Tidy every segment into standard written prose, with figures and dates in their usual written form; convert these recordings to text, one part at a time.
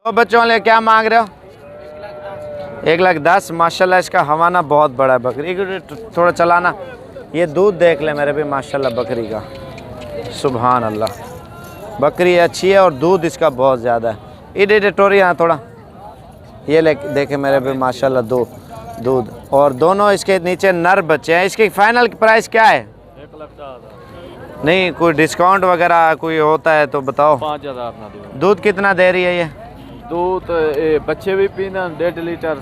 तो बच्चों वाले क्या मांग रहे हो? 1,10,000 माशाल्लाह। इसका हवाना बहुत बड़ा है बकरी। थोड़ा चलाना, ये दूध देख ले मेरे भी माशाल्लाह बकरी का, सुभान अल्लाह। बकरी अच्छी है और दूध इसका बहुत ज़्यादा है। इधर टोरी यहाँ थोड़ा, ये ले देखे मेरे भी माशाल्लाह दूध। और दोनों इसके नीचे नर बच्चे हैं। इसकी फाइनल प्राइस क्या है? 1,10,000। नहीं कोई डिस्काउंट वगैरह कोई होता है तो बताओ। 5,000 ना दो। दूध कितना दे रही है ये? दूध बच्चे भी पीना 1.5 लीटर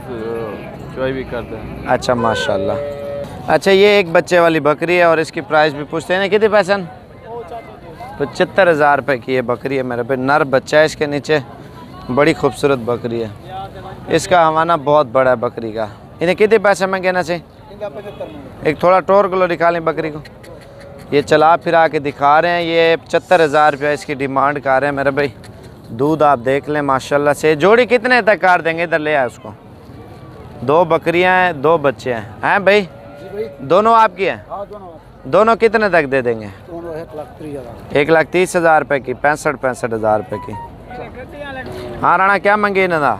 चॉय भी करते हैं। अच्छा माशाल्लाह। अच्छा ये एक बच्चे वाली बकरी है और इसकी प्राइस भी पूछते हैं कितने पैसे? 75,000 रुपये की ये बकरी है मेरे पे। नर बच्चा है इसके नीचे, बड़ी खूबसूरत बकरी है। इसका हवाना बहुत बड़ा है बकरी का। इन्हें कितने पैसे में कहना चाहिए? एक थोड़ा टोर किलो निकालें बकरी को। ये चला फिरा के दिखा रहे हैं। ये 75,000 रुपया इसकी डिमांड कर रहे हैं मेरे भाई। दूध आप देख लें माशाल्लाह से। जोड़ी कितने तक कर देंगे? इधर ले आए उसको। 2 बकरियां हैं, 2 बच्चे हैं भाई? दोनों आपकी हैं? दोनों कितने तक दे देंगे? 1,30,000 रुपये की, 65,000 रुपये की। हाँ राणा क्या मंगे ना?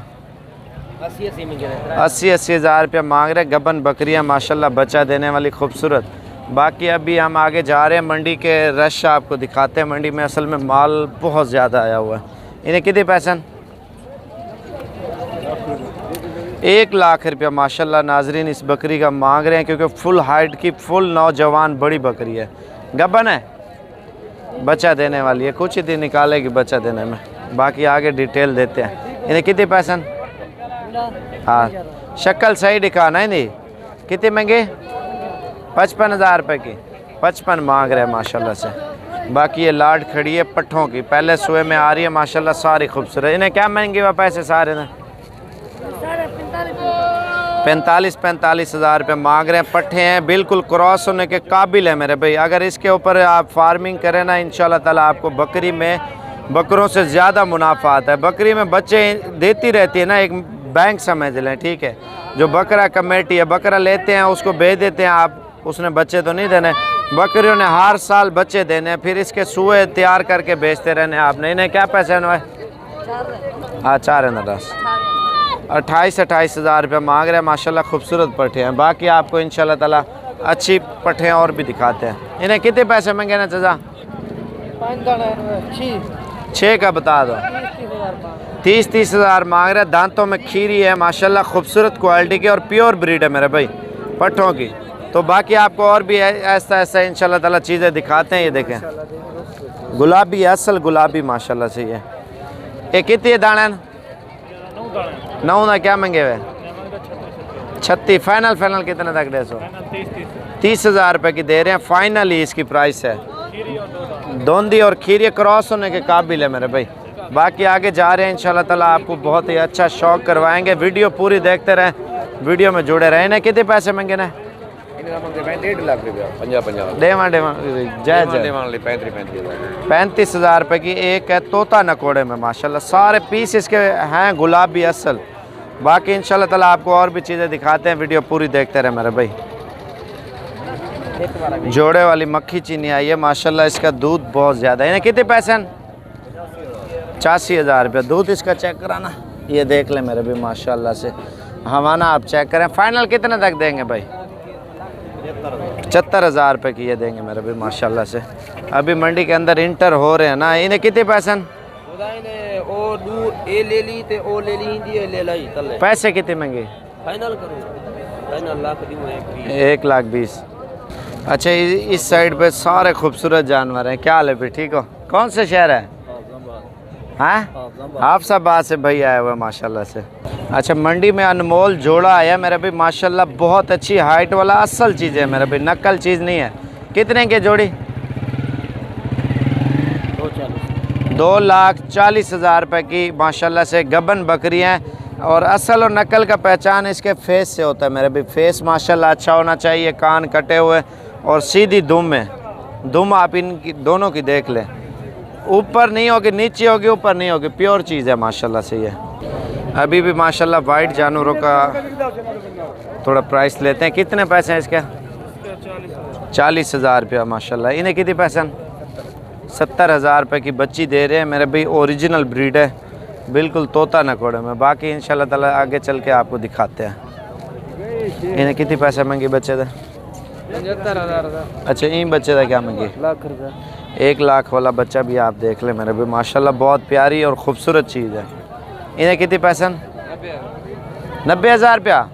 80,000 रुपया मांग रहे। गबन बकरियां माशाल्लाह, बच्चा देने वाली खूबसूरत। बाकी अभी हम आगे जा रहे हैं, मंडी के रश आपको दिखाते हैं। मंडी में असल में माल बहुत ज़्यादा आया हुआ है। इन्हें कितने पैसे? 1,00,000 रुपया माशाल्लाह नाजरीन इस बकरी का मांग रहे हैं, क्योंकि फुल हाइट की, फुल नौजवान बड़ी बकरी है। गबन है, बच्चा देने वाली है। कुछ ही दिन निकालेगी बच्चा देने में। बाकी आगे डिटेल देते हैं। इन्हें कितने पैसे? हाँ शक्ल सही दिखाना है। नहीं कितने महंगे? 55,000 रुपये की। 55 मांग रहे हैं माशाल्लाह से। बाकी ये लाड खड़ी है पट्ठों की, पहले सुए में आ रही है माशाल्लाह, सारी खूबसूरत। इन्हें क्या महंगे हुआ पैसे सारे ने? 45,000 रुपये मांग रहे हैं। पट्ठे हैं, बिल्कुल क्रॉस होने के काबिल है मेरे भाई। अगर इसके ऊपर आप फार्मिंग करें ना, इंशाल्लाह ताला आपको बकरी में बकरों से ज़्यादा मुनाफा आता है। बकरी में बच्चे देती रहती है ना, एक बैंक समझ लें, ठीक है। जो बकरा कमेटी है, बकरा लेते हैं उसको बेच देते हैं आप, उसने बच्चे तो नहीं देने। बकरियों ने हर साल बच्चे देने, फिर इसके सुए तैयार करके बेचते रहने आपने। इन्हें क्या पैसे हैं? हाँ 4 है 10, 28,000 रुपये मांग रहे हैं माशाल्लाह। खूबसूरत पट्ठे हैं। बाकी आपको इंशाल्लाह ताला अच्छी पट्ठे और भी दिखाते हैं। इन्हें कितने पैसे में कहना चाचा? 6 का बता दो। 30,000 मांग रहे हैं। दांतों में खीरी है माशाल्लाह, खूबसूरत क्वालिटी की और प्योर ब्रीड है मेरे भाई पट्ठों की। तो बाकी आपको और भी ऐसा ऐसा इंशाल्लाह ताला चीज़ें दिखाते हैं। ये देखें गुलाबी, असल गुलाबी माशाल्लाह से। ये कितने दाने? 9 ना क्या मंगे हुए? 36। फाइनल कितने तक दे सो? 30,000 रुपये की दे रहे हैं फाइनली इसकी प्राइस है। दोंदी और खीरी क्रॉस होने के काबिल है मेरे भाई। बाकी आगे जा रहे हैं इंशाल्लाह ताला, आपको बहुत ही अच्छा शौक करवाएंगे। वीडियो पूरी देखते रहें, वीडियो में जुड़े रहें। ना कितने पैसे मंगे ना? 1.5 लाख रुपया। 50 देवा जय 35,000 रुपये की। एक है तोता नकोड़े में माशाल्लाह, सारे पीस इसके हैं गुलाबी असल। बाकी इंशाल्लाह ताला आपको और भी चीज़ें दिखाते हैं, वीडियो पूरी देखते रहे मेरे भाई। जोड़े वाली मक्खी चीनी आई है माशाल्लाह, इसका दूध बहुत ज़्यादा है। इन्हें कितने पैसे? 85,000 रुपया। दूध इसका चेक कराना, ये देख लें मेरे भी माशाल्लाह से। हवाना आप चेक करें। फाइनल कितने तक देंगे भाई? 75,000 रुपये की ये देंगे मेरे भी माशाल्लाह से। अभी मंडी के अंदर इंटर हो रहे हैं ना। इन्हें कितने पैसे? पैसे कितने महंगे? 1,20,000। अच्छा इस साइड पे सारे खूबसूरत जानवर हैं। क्या हाल है भाई, ठीक हो? कौन से शहर है? हाँ आप सब बात से भाई आए हुए माशाल्लाह से। अच्छा मंडी में अनमोल जोड़ा आया मेरे भाई माशाल्लाह, बहुत अच्छी हाइट वाला असल चीज़ है मेरे भाई, नकल चीज़ नहीं है। कितने के जोड़ी? 2,40,000 रुपये की माशाल्लाह से। गबन बकरियाँ और असल और नकल का पहचान इसके फेस से होता है मेरे भाई। फेस माशाल्लाह अच्छा होना चाहिए, कान कटे हुए और सीधी दुम है। दुम आप इनकी दोनों की देख लें, ऊपर नहीं होगी नीचे होगी, ऊपर नहीं होगी, प्योर चीज़ है माशाल्लाह से ये। अभी भी माशाल्लाह वाइट जानवरों का थोड़ा प्राइस लेते हैं। कितने पैसे हैं इसके? 40,000 रुपया माशाल्लाह। इन्हें कितने पैसे? 70,000 रुपये की बच्ची दे रहे हैं मेरे भाई। ओरिजिनल ब्रीड है, बिल्कुल तोता नकोड़े में। बाकी इंशाल्लाह ताला आगे चल के आपको दिखाते हैं। इन्हें कितने पैसे मंगी बच्चे थे? 75,000। अच्छा, इन बच्चे का क्या मंगी? लाख रुपया। 1 लाख वाला बच्चा भी आप देख लें मेरे भी, माशाल्लाह बहुत प्यारी और ख़ूबसूरत चीज़ है। इन्हें कितने पैसे? 90,000 रुपया।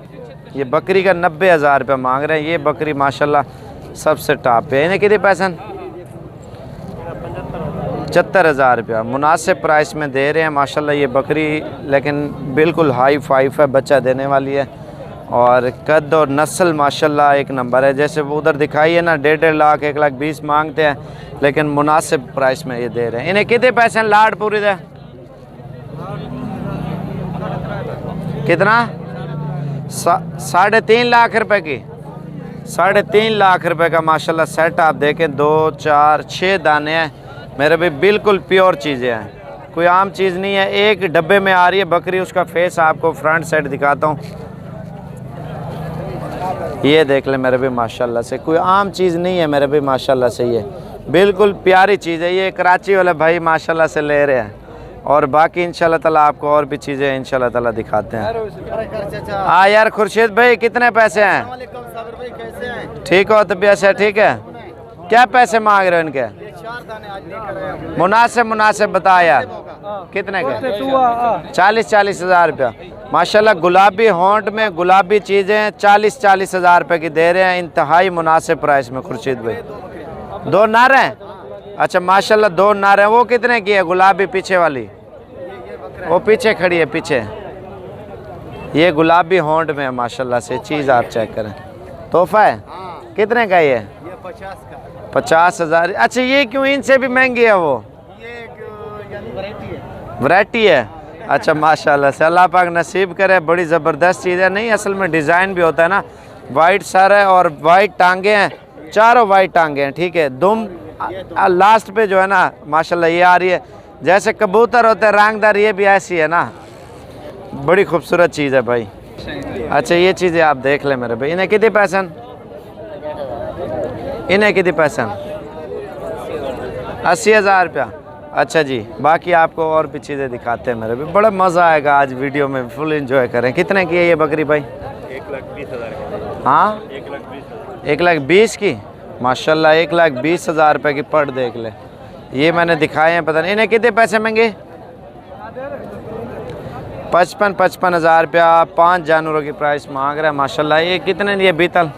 ये बकरी का 90,000 रुपया मांग रहे हैं। ये बकरी माशाल्लाह सबसे टॉप पे। इन्हें कितने पैसे? 75,000 रुपया मुनासिब प्राइस में दे रहे हैं माशाल्लाह ये बकरी, लेकिन बिल्कुल हाई फाइव है, बच्चा देने वाली है और कद और नस्ल माशाल्लाह एक नंबर है। जैसे वो उधर दिखाई है ना, 1.5 लाख 1,20,000 मांगते हैं, लेकिन मुनासिब प्राइस में ये दे रहे हैं। इन्हें कितने पैसे? लाड पूरी दे कितना? 3.5 लाख रुपए की। 3.5 लाख रुपए का माशाल्लाह सेट आप देखें। 2 4 6 दाने हैं मेरे भी, बिल्कुल प्योर चीज़ें हैं, कोई आम चीज़ नहीं है। एक डब्बे में आ रही है बकरी। उसका फेस आपको फ्रंट साइड दिखाता हूँ, ये देख ले मेरे भी माशाल्लाह से, कोई आम चीज़ नहीं है मेरे भी माशाल्लाह से। ये बिल्कुल प्यारी चीज़ है। ये कराची वाले भाई माशाल्लाह से ले रहे हैं। और बाकी इंशाल्लाह ताला आपको और भी चीज़ें इंशाल्लाह ताला दिखाते हैं। हाँ यार खुर्शीद भाई, कितने पैसे हैं? ठीक हो तबीयत से? ठीक है। क्या पैसे मांग रहे हो इनके? मुनासिब बता यार, कितने के? 40,000 रुपया माशाल्लाह। गुलाबी होंठ में गुलाबी चीज़ें 40,000 रुपये की दे रहे हैं, इंतहाई मुनासिब प्राइस में खुर्शीद भाई। 2 नार हैं? अच्छा माशाल्लाह 2 नार हैं। वो कितने की है गुलाबी पीछे वाली? वो पीछे खड़ी है पीछे, ये गुलाबी होंठ में है माशाल्लाह से। चीज़ आप चेक करें, तोहफा है। कितने का ये? 50,000। अच्छा, ये क्यों इनसे भी महंगी है? वो वैरायटी है। अच्छा माशाल्लाह से, अल्लाह पाक नसीब करे। बड़ी ज़बरदस्त चीज़ है। नहीं, असल में डिज़ाइन भी होता है ना। वाइट सर है और वाइट टांगे हैं, चारों वाइट टांगे हैं। ठीक है, दुम लास्ट पे जो है ना माशाल्लाह ये आ रही है, जैसे कबूतर होते हैं रंगदार, ये भी ऐसी है ना। बड़ी खूबसूरत चीज़ है भाई। अच्छा, ये चीज़ें आप देख लें मेरे भाई। इन्हें कितने पैसे? इन्हें कितने पैसे? 80,000 रुपया। अच्छा जी, बाकी आपको और भी चीज़ें दिखाते हैं मेरे भी। बड़ा मज़ा आएगा आज वीडियो में, फुल एंजॉय करें। कितने की है ये बकरी भाई? 1,20,000। हाँ, 1,20,000 की माशाल्लाह। 1,20,000 रुपये की पड़ देख ले। ये मैंने दिखाए हैं, पता नहीं इन्हें कितने पैसे महंगे? 55,000 रुपया। 5 जानवरों की प्राइस मांग रहा है माशाल्लाह। ये कितने दिए बीतल?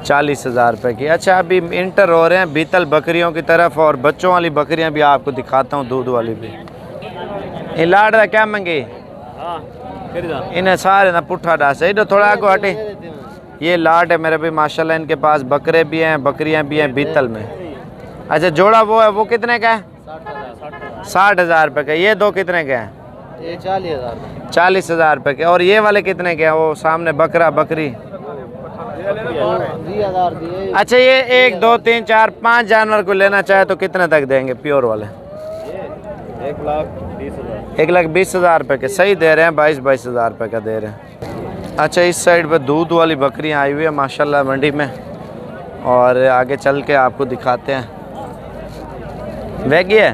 40,000 रुपये की। अच्छा, अभी इंटर हो रहे हैं बीतल बकरियों की तरफ, और बच्चों वाली बकरियां भी आपको दिखाता हूँ, दूध वाली भी। इन लाड का क्या मंगी? इन्हें सारे ना पुट्ठा डास है, थोड़ा आगे हटे। ये लाड है मेरे भी माशाल्लाह। इनके पास बकरे भी हैं, बकरियां भी हैं बीतल में। अच्छा, जोड़ा वो है, वो कितने का है? 60,000 रुपये का। ये 2 कितने के हैं? ये 40,000। 40,000 रुपये के। और ये वाले कितने के हैं? वो सामने बकरा बकरी 20,000 दिए। अच्छा, ये 1 2 3 4 5 जानवर को लेना चाहे तो कितने तक देंगे प्योर वाले? 1,20,000। 1,20,000 रुपये के सही दे रहे हैं। 22,000 रुपये का दे रहे हैं। अच्छा, इस साइड पे दूध वाली बकरियां आई हुई है माशाल्लाह मंडी में, और आगे चल के आपको दिखाते हैं। वेगी है?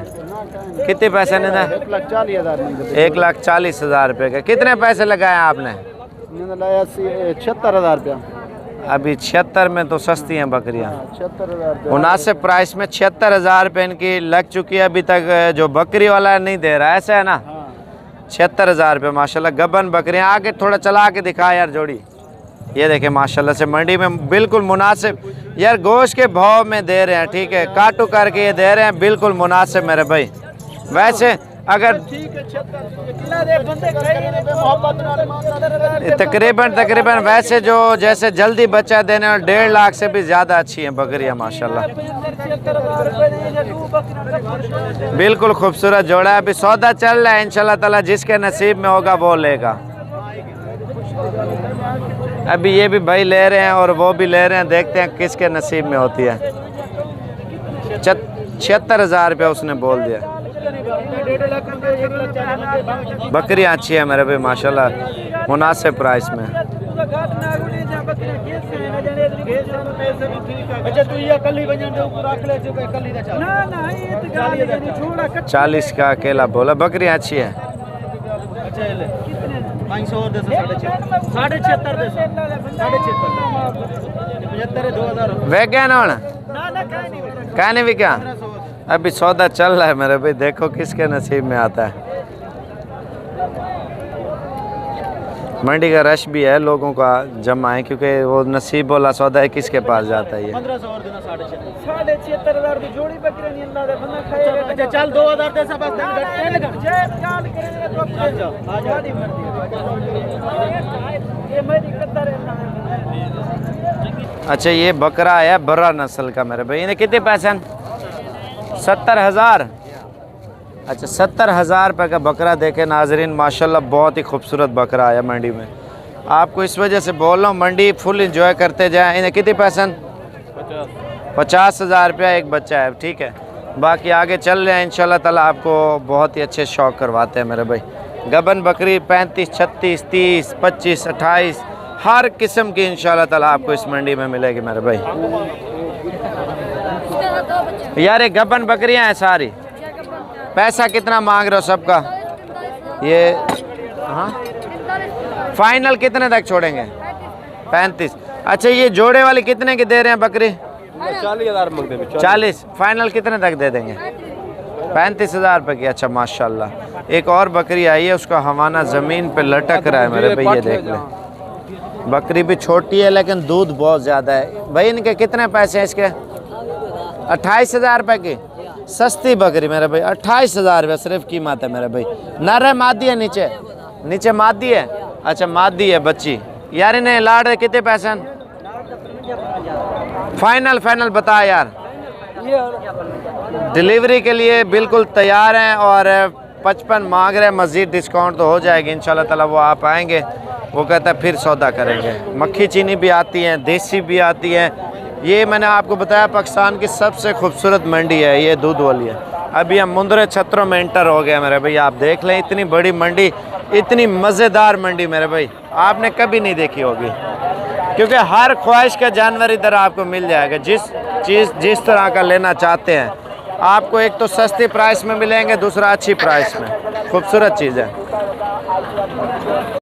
कितने पैसे ने? 1,40,000। 1,40,000 रुपये का। कितने पैसे लगाए आपने? 76,000 रुपया। अभी 76 में तो सस्ती हैं बकरियां। 76,000। मुनासिब प्राइस में 76,000 रुपये इनकी लग चुकी है। अभी तक जो बकरी वाला नहीं दे रहा है, ऐसा है ना। 76,000 रुपये माशाल्लाह। गबन बकरियां। आगे थोड़ा चला के दिखा यार जोड़ी। ये देखें माशाल्लाह से मंडी में बिल्कुल मुनासिब यार, गोश्त के भाव में दे रहे हैं। ठीक है, काटू करके ये दे रहे हैं, बिल्कुल मुनासिब मेरे भाई। वैसे अगर तकरीबन वैसे जो जैसे जल्दी बच्चा देने और 1.5 लाख से भी ज़्यादा अच्छी हैं बकरियां माशाल्लाह। बिल्कुल खूबसूरत जोड़ा है। अभी सौदा चल रहा है, इंशाल्लाह ताला जिसके नसीब में होगा वो लेगा। अभी ये भी भाई ले रहे हैं और वो भी ले रहे हैं, देखते हैं किसके नसीब में होती है। 76,000 रुपया उसने बोल दिया। बकरियां अच्छी है मेरे भाई माशाल्लाह, मुनासिब प्राइस में। अच्छा तू ये कल ही बजन दे ऊपर रख ले जो कल ही चल ना ना ये तो गाली छोड़ा 40 का अकेला बोला। बकरियाँ अच्छी है। अच्छा ले कितने 500 और दे 76 दे 75 2000 वे क्या ना ना ना कहने भी क्या अभी सौदा चल रहा है मेरे भाई, देखो किसके नसीब में आता है। मंडी का रश भी है, लोगों का जमा है, क्योंकि वो नसीब वाला सौदा है, किसके पास जाता है ये। 1500 और देना 76,500 की जोड़ी बकरी नहीं अल्लाह दे बंदा खाएगा। अच्छा चल 2000 दे सब बस दिन घट चाल करेंगे तो आ जाओ आजादी मर्दी ये मेरी कदर है। अच्छा ये बकरा है बर्रा नस्ल का मेरे भाई, इन्हें कितने पैसे हैं? 70,000। अच्छा 70,000 रुपये का बकरा देखे नाजरीन, माशाल्लाह बहुत ही खूबसूरत बकरा आया मंडी में। आपको इस वजह से बोल रहा हूँ मंडी फुल इंजॉय करते जाएं। इन्हें कितने पैसे हैं? 50,000 रुपया एक बच्चा है, ठीक है। बाकी आगे चल रहे हैं इंशाल्लाह ताला, आपको बहुत ही अच्छे शौक करवाते हैं मेरे भाई। गबन बकरी 35, 36, 30, 25, 28 हर किस्म की इंशाल्लाह ताला आपको इस मंडी में मिलेगी मेरे भाई। यार ये गबन बकरियां हैं सारी। पैसा कितना मांग रहे हो सबका? ये हाँ फाइनल कितने तक छोड़ेंगे? 35। अच्छा ये जोड़े वाली कितने की दे रहे हैं बकरी? 40,000 मांगते हैं। 40। फाइनल कितने तक दे देंगे? 35,000 रुपये की। अच्छा माशाल्लाह। एक और बकरी आई है, उसका हवाना ज़मीन पे लटक रहा है मेरे भाई, ये देख लें। बकरी भी छोटी है लेकिन दूध बहुत ज़्यादा है भाई। इनके कितने पैसे हैं इसके? 28,000 रुपये की सस्ती बकरी मेरे भाई। 28,000 रुपये सिर्फ कीमत है मेरे भाई। नर है मादी है? नीचे नीचे मादी है। अच्छा मादी है बच्ची। यार इन्हें लाड़ है कितने पैसे हैं? फाइनल बता यार। डिलीवरी के लिए बिल्कुल तैयार हैं और 55 मांग रहे हैं, मज़ीद डिस्काउंट तो हो जाएगी इंशाल्लाह ताला। वो आप आएंगे, वो कहता है फिर सौदा करेंगे। मक्खी चीनी भी आती हैं, देसी भी आती हैं। ये मैंने आपको बताया पाकिस्तान की सबसे खूबसूरत मंडी है, ये दूध वाली है। अभी हम मुंदरे छत्रों में इंटर हो गए मेरे भाई। आप देख लें इतनी बड़ी मंडी, इतनी मज़ेदार मंडी मेरे भाई आपने कभी नहीं देखी होगी, क्योंकि हर ख्वाहिश का जानवर इधर आपको मिल जाएगा। जिस तरह का लेना चाहते हैं आपको, एक तो सस्ती प्राइस में मिलेंगे, दूसरा अच्छी प्राइस में। खूबसूरत चीज़ है।